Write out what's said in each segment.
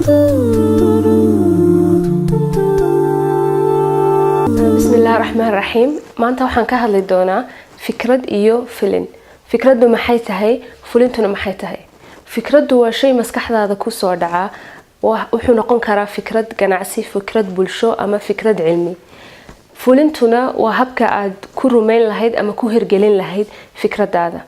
بسم الله الرحمن الرحيم maanta waxaan ka hadli doonaa fikrad iyo filin. Fikraddu maxay tahay, filintuna maxay tahay? Fikraddu waa shay maskaxdaada ku soo dhaca, wuxuu noqon karaa fikrad ganacsi, fikrad bulsho ama fikrad cilmi. Filintuna waa habka aad ku rumayn lahayd ama ku hirgelin lahayd fikradaada.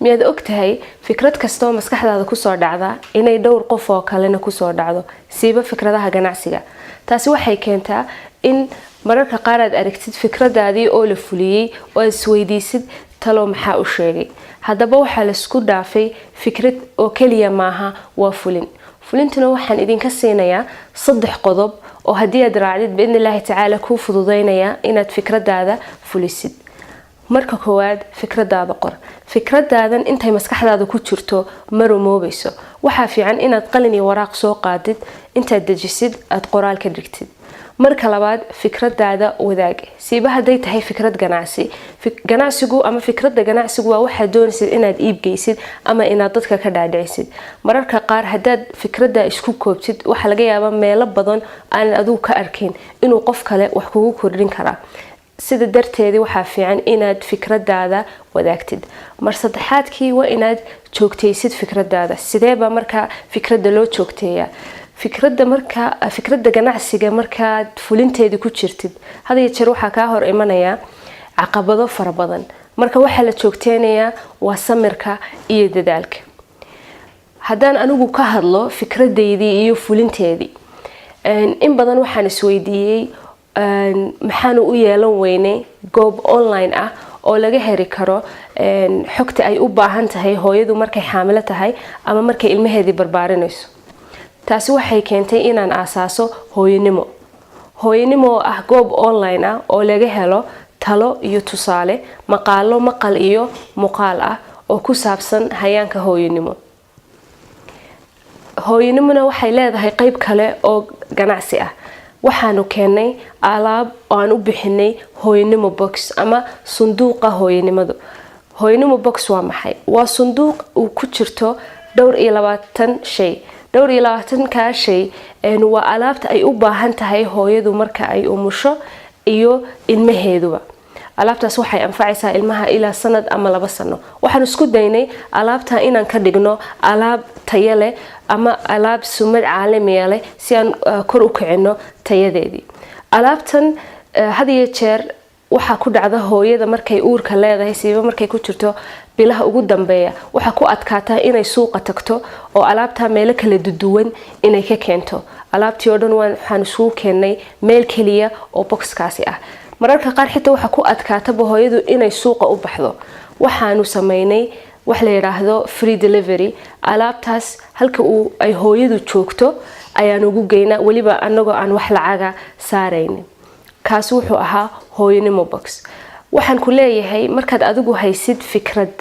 miyaad ogtahay fikrad kasta oo maskaxdaada ku soo dhacda inay dhowr qof oo kalena ku soo dhacdo siiba fikradaha ganacsiga. taasi waxay keentaa in mararka qaar aad aragtid fikradaadii oo la fuliyay oo isweydiisid talo maxaa u sheegay. haddaba waxaa la isku dhaafay fikrad oo kaliya maaha, waa fulin. fulintuna waxaan idinka siinayaa 3 qodob oo haddii aad raacdid باذن الله تعالى ku fududeynaya inaad fikradaada fulisid. marka koowaad fikradaada qor. fikradaadan intay maskaxdaada ku jirto ma rumoobayso. waxa fiican inaad qalin iyo waraaq soo qaadid, intaad dejisid aad qoraal ka dhigtid. marka labaad fikradaada wadaag. siiba haday tahay fikrad ganacsi, ganacsigu ama fikradda ganacsigu waa waxa doonaysid inaad iib geysid ama inaad dadka ka dhaadhicisid. mararka qaar hadaad fikradda isku koobtid waxa laga yaabaa meelo badan aan adigu ka arkin inuu qof kale wax kugu kordhin kara. sida darteedii waxaa fiican inaad fikradaada wadaagtid. mar saddexaadkii waa inaad joogteysid fikradaada. sideeba marka fikradda loo joogteeyaa? fikradda ganacsiga markaad fulinteedii ku jirtid had iyo jeer waxaa kaa hor imanaya caqabado fara badan. marka waxaa la joogteenayaa waa samirka iyo dadaalka. haddaan anigu ka hadlo fikradeydii iyo fulinteedii, in badan waxaan isweydiiyey maxaan u yeelan weynay goob online ah oo laga heli karo xogta ay u baahan tahay hooyadu markay xaamilo tahay ama markay ilmaheedii barbaarinayso. taasi waxay keentay inaan aasaaso hooyanimo. hooyanimo oo ah goob online ah oo laga helo talo iyo tusaale, maqaalo maqal iyo muuqaal ah oo ku saabsan hayaanka hooyanimo. hooyanimona waxay leedahay qayb kale oo ganacsi ah. waxaanu keenay alaab oo aan u bixinay hooyanimo box ama sanduuqa hooyanimadu. hooyanimo box waa maxay? waa sanduuq uu ku jirto 22 shay. 22 shay waa alaabta ay u baahan tahay hooyadu marka ay umusho iyo ilmaheeduba. alaabtaas waxay anfacaysaa ilmaha ilaa sanad ama 2 sano. waxaan isku daynay alaabta inaan ka dhigno alaab tayo leh ama alaab sumad caalami ah leh si aan kor u kicino tayadeedii. alaabtan had iyo jeer waxa ku dhacda hooyada markay uurka leedahay, siiba markay ku jirto bilaha ugu dambeeya, waxa ku adkaata inay suuqa tagto oo alaabta meel kala duwan inay ka keento. alaabtii oo dhan waxaan isugu keenay meel kaliya oo boxkaasi ah. mararka qaar xitaa waxa ku adkaata hooyadu inay suuqa u baxdo. waxaanu sameynay wax la yiraahdo free delivery. alaabtaas halka ay hooyadu joogto ayaan ugu geynaa, waliba anagoo aan wax lacaga saaraynin. kaas wuxuu ahaa hooyanimo box. waxaan ku leeyahay markaad adigu haysid fikrad,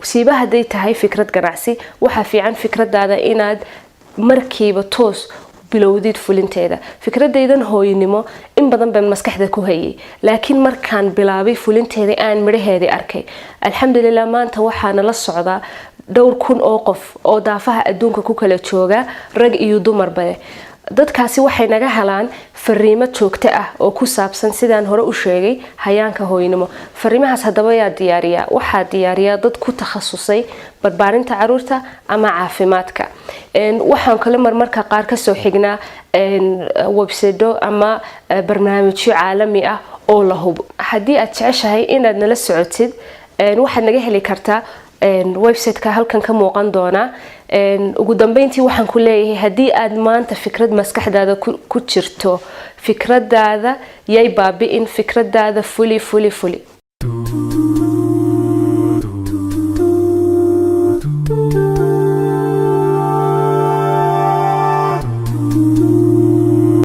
siiba haday tahay fikrad ganacsi, waxa fiican fikradaada inaad markiiba toos bilowdid fulinteeda. fikradaydan hooyanimo in badan baan maskaxda ku hayay, laakiin markaan bilaabay fulinteeda aan midhaheedii arkay, alxamdulillah maanta waxaana la socdaa 2,000 oo qof oo daafaha adduunka ku kala jooga, rag iyo dumarba. dadkaasi waxay naga helaan fariimo joogto ah oo ku saabsan sidaan hore u sheegay hayaanka hooyanimo. fariimahaas haddaba yaa diyaariya? waxaa diyaariya dad ku takhasusay barbaarinta caruurta ama caafimaadka. waxaan kale marmarka qaar ka soo xignaa website ama barnaamijyo caalami ah oo la hubo. haddii aad jeceshahay inaad nala socotid waxaad naga heli kartaa website-ka halkan ka muuqan doona. ugu dambeyntii waxaan ku leeyahay haddii aad maanta fikrad maskaxdaada ku jirto, fikradaada yay baabi'in, fikradaada fuli.